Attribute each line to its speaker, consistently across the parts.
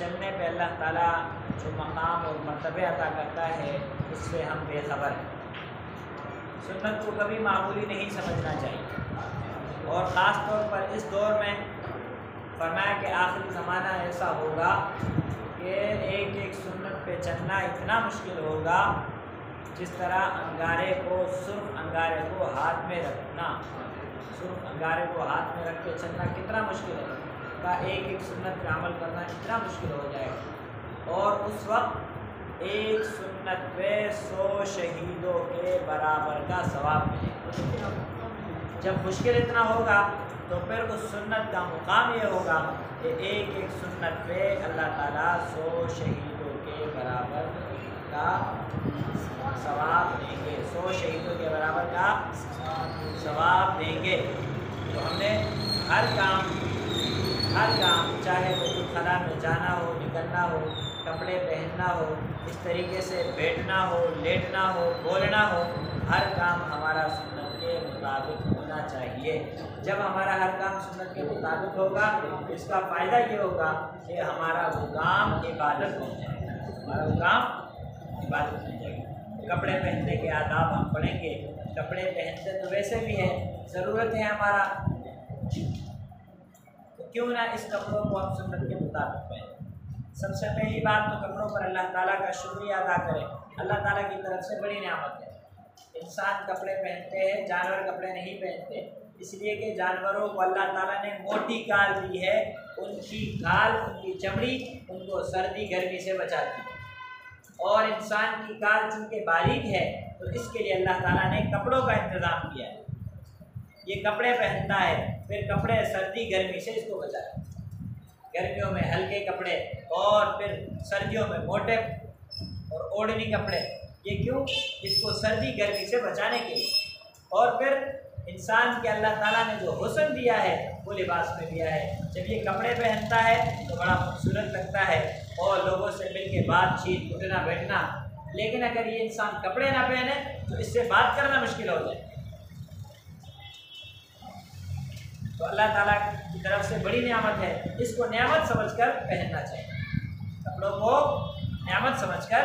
Speaker 1: चलने पे अल्लाह ताला जो मकाम और मर्तबे अता करता है उससे हम बेखबर हैं। सुन्नत को कभी मामूली नहीं समझना चाहिए और ख़ास तौर पर इस दौर में फरमाया कि आखिरी ज़माना ऐसा होगा कि एक एक सुन्नत पे चलना इतना मुश्किल होगा जिस तरह अंगारे को सुर्ख अंगारे को हाथ में रखना, सुर्ख अंगारे को हाथ में रख के चलना कितना मुश्किल है का एक एक सुन्नत पे अमल करना इतना मुश्किल हो जाएगा। और उस वक्त एक सुन्नत पे 100 शहीदों के बराबर का सवाब मिलेगा। जब मुश्किल इतना होगा तो फिर उस सुन्नत का मुकाम ये होगा कि एक एक सुन्नत पे अल्लाह ताला 100 शहीदों के बराबर का सवाब देंगे, 100 शहीदों के बराबर का सवाब देंगे। तो हमने हर काम चाहे वो खला में जाना हो, निकलना हो, कपड़े पहनना हो, इस तरीके से बैठना हो, लेटना हो, बोलना हो, हर काम हमारा सुन्नत के मुताबिक होना चाहिए। जब हमारा हर काम सुन्नत के मुताबिक होगा तो इसका फ़ायदा ये होगा कि हमारा वो काम इबादत बन जाएगा, हमारा वो काम इबादत बन जाएगा। कपड़े पहनने के आदाब हम पढ़ेंगे। कपड़े पहनते तो वैसे भी है, ज़रूरत है हमारा, तो क्यों ना इस कपड़ों को हम सुन्नत के मुताबिक पहनें। सबसे पहली बात तो कपड़ों पर अल्लाह ताला का शुक्रिया अदा करें। अल्लाह ताला की तरफ से बड़ी नेमत है। इंसान कपड़े पहनते हैं, जानवर कपड़े नहीं पहनते, इसलिए कि जानवरों को अल्लाह ताला ने मोटी खाल दी है। उनकी खाल, उनकी चमड़ी उनको सर्दी गर्मी से बचाती है, और इंसान की खाल चूँकि बारीक है तो इसके लिए अल्लाह ताला ने कपड़ों का इंतज़ाम किया है। ये कपड़े पहनता है, फिर कपड़े सर्दी गर्मी से इसको बचाते हैं। गर्मियों में हल्के कपड़े और फिर सर्दियों में मोटे और ओढ़नी कपड़े। ये क्यों? इसको सर्दी गर्मी से बचाने के लिए। और फिर इंसान के अल्लाह ताला ने जो हुस्न दिया है वो लिबास में दिया है। जब ये कपड़े पहनता है तो बड़ा खूबसूरत लगता है और लोगों से मिल के बातचीत, उठना बैठना। लेकिन अगर ये इंसान कपड़े ना पहने तो इससे बात करना मुश्किल हो जाए। तो अल्लाह ताला की तरफ से बड़ी नेमत है, इसको नेमत समझकर पहनना चाहिए। कपड़ों को नेमत समझकर,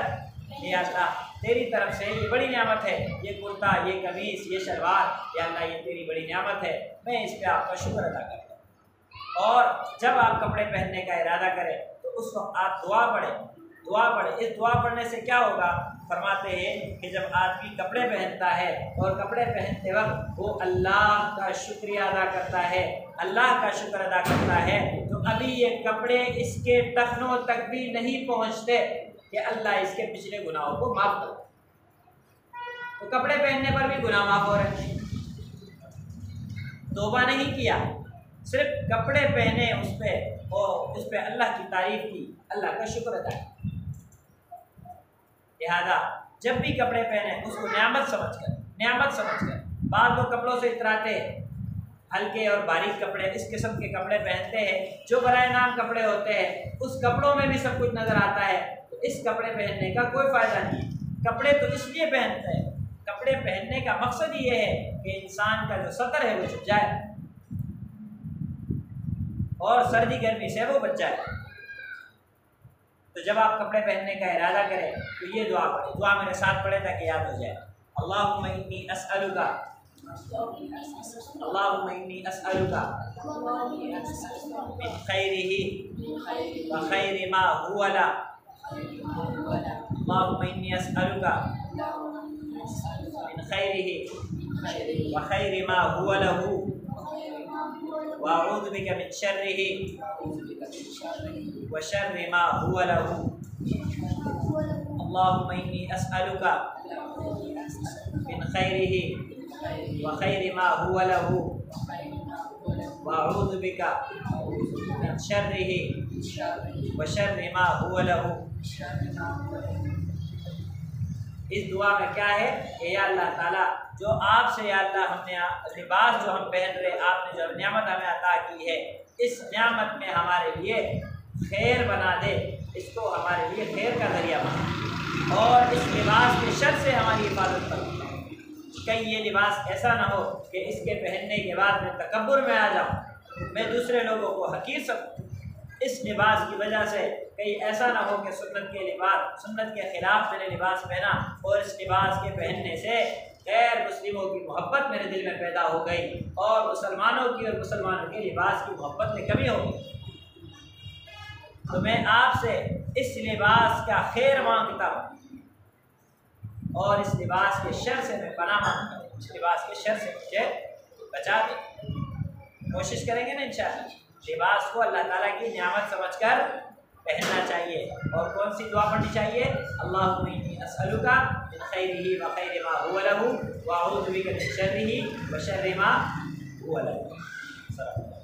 Speaker 1: ये अल्लाह तेरी तरफ से ये बड़ी नेमत है, ये कुर्ता, ये कमीज़, ये शलवार, या अल्लाह ये तेरी बड़ी नेमत है, मैं इस पर आपका शुक्र अदा करता हूँ। और जब आप कपड़े पहनने का इरादा करें तो उस वक्त आप दुआ पढ़ें। इस दुआ पढ़ने से क्या होगा? फरमाते हैं कि जब आदमी कपड़े पहनता है और कपड़े पहनते वक्त वो अल्लाह का शुक्रिया अदा करता है, अल्लाह का शुक्र अदा करता है, तो अभी ये कपड़े इसके टखनों तक भी नहीं पहुँचते कि अल्लाह इसके पिछले गुनाहों को माफ़ कर। तो कपड़े पहनने पर भी गुनाह माफ़ हो रहे हैं। तौबा नहीं किया, सिर्फ कपड़े पहने उस पर और उस पर अल्लाह की तारीफ़ की, अल्लाह का शुक्र अदा किया। लिहाजा जब भी कपड़े पहने उसको नेमत समझकर। बाद लोग कपड़ों से इतराते हैं, हल्के और बारीक कपड़े, इस किस्म के कपड़े पहनते हैं जो बराए नाम कपड़े होते हैं। उस कपड़ों में भी सब कुछ नज़र आता है, तो इस कपड़े पहनने का कोई फ़ायदा नहीं है। कपड़े तो इसलिए पहनते हैं, कपड़े पहनने का मकसद ये है कि इंसान का जो सतर है वो छुप जाए और सर्दी गर्मी से वो बच जाए। तो जब आप कपड़े पहनने का इरादा करें तो ये दुआ पढ़ें। दुआ मेरे साथ पढ़े ताकि याद हो जाए। अल्लाहुम्मा इन्नी अस्अलुका, अल्लाहुम्मा इन्नी अस्अलुका मिन खैरिही व खैरि मा हुवा ला, अल्लाहुम्मा इन्नी अस्अलुका मिन खैरिही व खैरि मा हुवा लहू व अऊज़ु बिका मिन शर्रिही व शर्रि मा हुवा लहू। अल्लाहुम्मा इन्नी अस्अलुका मिन खैरिही व खैरि मा हुवा लहू व अऊज़ु बिका मिन शर्रिही व शर्रि मा हुवा लहू। इस दुआ में क्या है कि या अल्लाह ताला जो आपसे, या अल्लाह हमने लिबास जो हम पहन रहे, आपने जो नेमत हमें अता की है, इस नेमत में हमारे लिए खैर बना दे, इसको हमारे लिए खैर का ज़रिया बना, और इस लिबास के शर से हमारी हिफाजत कर। कहीं ये लिबास ऐसा ना हो कि इसके पहनने के बाद मैं तकब्बुर में आ जाऊँ, मैं दूसरे लोगों को हकीर सकूँ। इस लिबास की वजह से कहीं ऐसा ना हो कि सुन्नत के ख़िलाफ़ मैंने लिबास पहना और इस लिबास के पहनने से गैर मुस्लिमों की मोहब्बत मेरे दिल में पैदा हो गई और मुसलमानों की और मुसलमानों के लिबास की मोहब्बत में कमी हो गई। तो मैं आपसे इस लिबास का खैर मांगता हूँ और इस लिबास के शर से मैं पनाह मांगता हूँ। इस लिबास के शर से मुझे बचा दे। कोशिश करेंगे ना इंशाअल्लाह लिबास को अल्लाह ताला की नियामत समझकर पहनना चाहिए। और कौन सी दुआ पढ़नी चाहिए? अल्लाहुम्मा इन्नी अस्अलुका मिन खैरिही व खैरि मा हुवा लहू व अऊज़ु बिका मिन शर्रिही व शर्रि मा हुवा लहू।